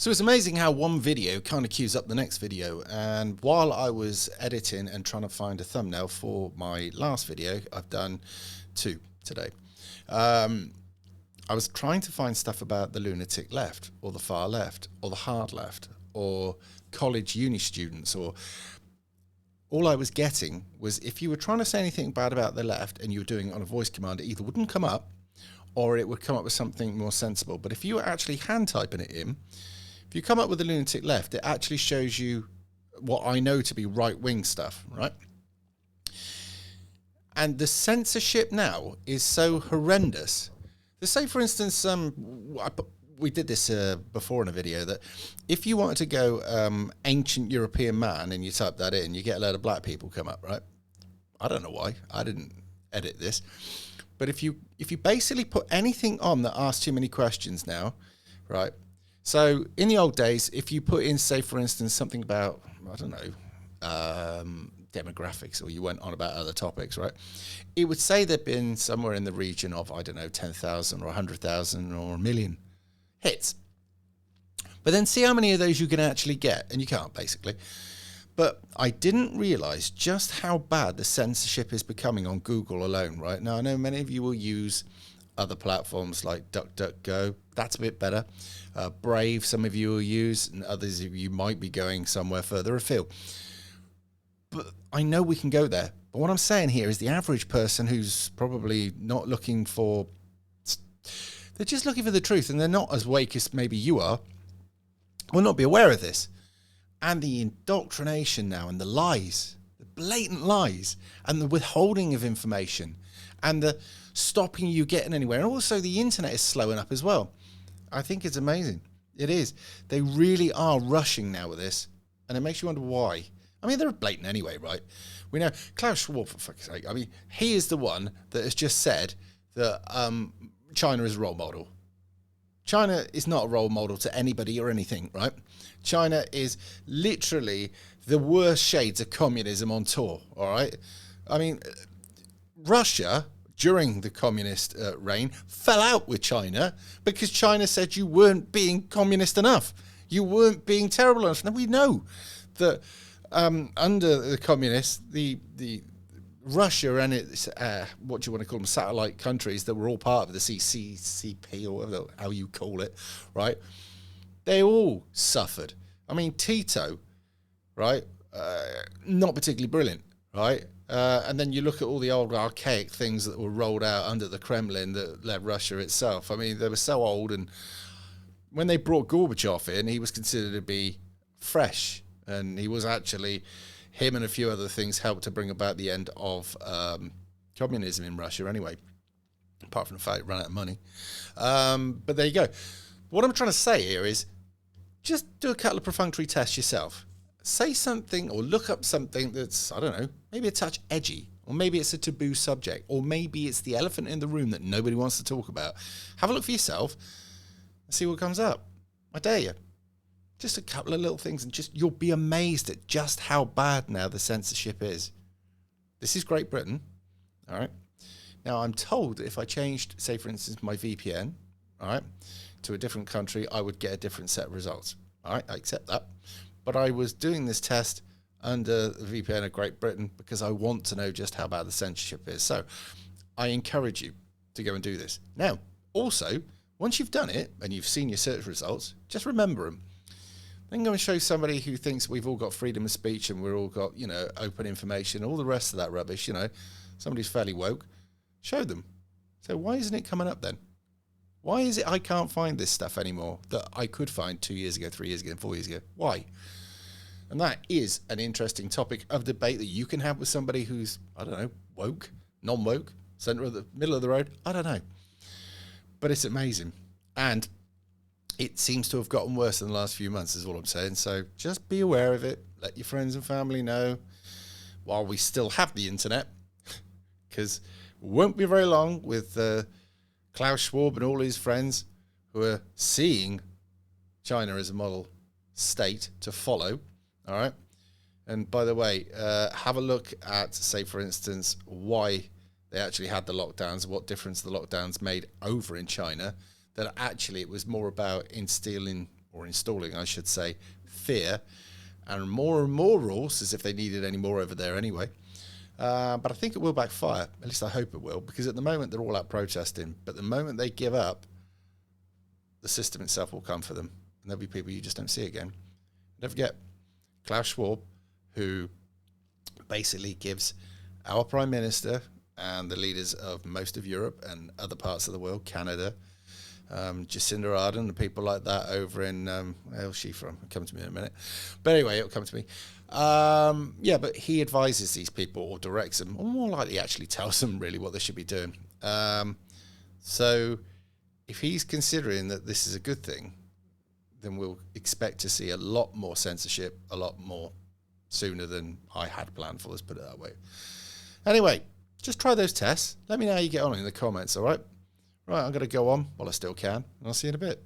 So it's amazing how one video kind of queues up the next video. And while I was editing and trying to find a thumbnail for my last video, I've done 2 today. I was trying to find stuff about the lunatic left or the far left or the hard left or college uni students, or all I was getting was if you were trying to say anything bad about the left and you were doing it on a voice command, it either wouldn't come up or it would come up with something more sensible. But if you were actually hand typing it in, if you come up with the lunatic left, it actually shows you what I know to be right-wing stuff, right? And the censorship now is so horrendous. So say, for instance, we did this before in a video, that if you wanted to go ancient European man and you type that in, you get a load of black people come up, right? I don't know why. I didn't edit this. But if you basically put anything on that asks too many questions now, right? So in the old days, if you put in, say, for instance, something about, I don't know, demographics, or you went on about other topics, right? It would say there'd been somewhere in the region of, I don't know, 10,000 or 100,000 or 1 million hits. But then see how many of those you can actually get, and you can't, basically. But I didn't realize just how bad the censorship is becoming on Google alone, right? Now, I know many of you will use other platforms like DuckDuckGo. That's a bit better. Brave, some of you will use, and others of you might be going somewhere further afield. But I know we can go there. But what I'm saying here is the average person who's probably not looking for... They're just looking for the truth, and they're not as awake as maybe you are, will not be aware of this. And the indoctrination now, and the lies, the blatant lies, and the withholding of information, and the stopping you getting anywhere. And also the internet is slowing up as well. I think it's amazing. It is. They really are rushing now with this, and it makes you wonder why. I mean, they're blatant anyway, right? We know Klaus Schwab, for fuck's sake. I mean, he is the one that has just said that China is a role model. China is not a role model to anybody or anything, right? China is literally the worst shades of communism on tour, all right? I mean, Russia, during the communist reign, fell out with China because China said you weren't being communist enough. You weren't being terrible enough. Now, we know that under the communists, the Russia and its, what do you want to call them, satellite countries that were all part of the CCP, or whatever, how you call it, right? They all suffered. I mean, Tito, right, not particularly brilliant, right? And then you look at all the old archaic things that were rolled out under the Kremlin that led Russia itself. I mean, they were so old, and when they brought Gorbachev in, he was considered to be fresh, and he was actually... Him and a few other things helped to bring about the end of communism in Russia anyway, apart from the fact it ran out of money. But there you go. What I'm trying to say here is just do a couple of perfunctory tests yourself. Say something or look up something that's, I don't know, maybe a touch edgy, or maybe it's a taboo subject, or maybe it's the elephant in the room that nobody wants to talk about. Have a look for yourself and see what comes up. I dare you. Just a couple of little things, and just you'll be amazed at just how bad now the censorship is. This is Great Britain, all right? Now, I'm told that if I changed, say, for instance, my VPN, all right, to a different country, I would get a different set of results. All right, I accept that. But I was doing this test under the VPN of Great Britain because I want to know just how bad the censorship is. So I encourage you to go and do this. Now, also, once you've done it and you've seen your search results, just remember them. Then go and show somebody who thinks we've all got freedom of speech and we're all got, you know, open information, all the rest of that rubbish, you know, somebody's fairly woke. Show them. So why isn't it coming up then? Why is it I can't find this stuff anymore that I could find 2 years ago, 3 years ago, 4 years ago? Why? And that is an interesting topic of debate that you can have with somebody who's, I don't know, woke, non-woke, center of the middle of the road. I don't know. But it's amazing. And it seems to have gotten worse in the last few months is all I'm saying. So just be aware of it. Let your friends and family know while we still have the internet, because it won't be very long with Klaus Schwab and all his friends who are seeing China as a model state to follow. All right. And by the way, have a look at, say, for instance, why they actually had the lockdowns, what difference the lockdowns made over in China, that actually it was more about instilling or installing, I should say, fear and more rules, as if they needed any more over there anyway. But I think it will backfire. At least I hope it will, because at the moment they're all out protesting. But the moment they give up, the system itself will come for them. And there'll be people you just don't see again. Don't forget, Klaus Schwab, who basically gives our Prime Minister and the leaders of most of Europe and other parts of the world, Canada, Jacinda Ardern, the people like that over in, where's she from? It'll come to me in a minute. But anyway, it'll come to me. Yeah, but he advises these people or directs them, or more likely actually tells them really what they should be doing. So if he's considering that this is a good thing, then we'll expect to see a lot more censorship, a lot more sooner than I had planned for, let's put it that way. Anyway, just try those tests. Let me know how you get on in the comments, all right? Right, I'm going to go on while I still can, and I'll see you in a bit.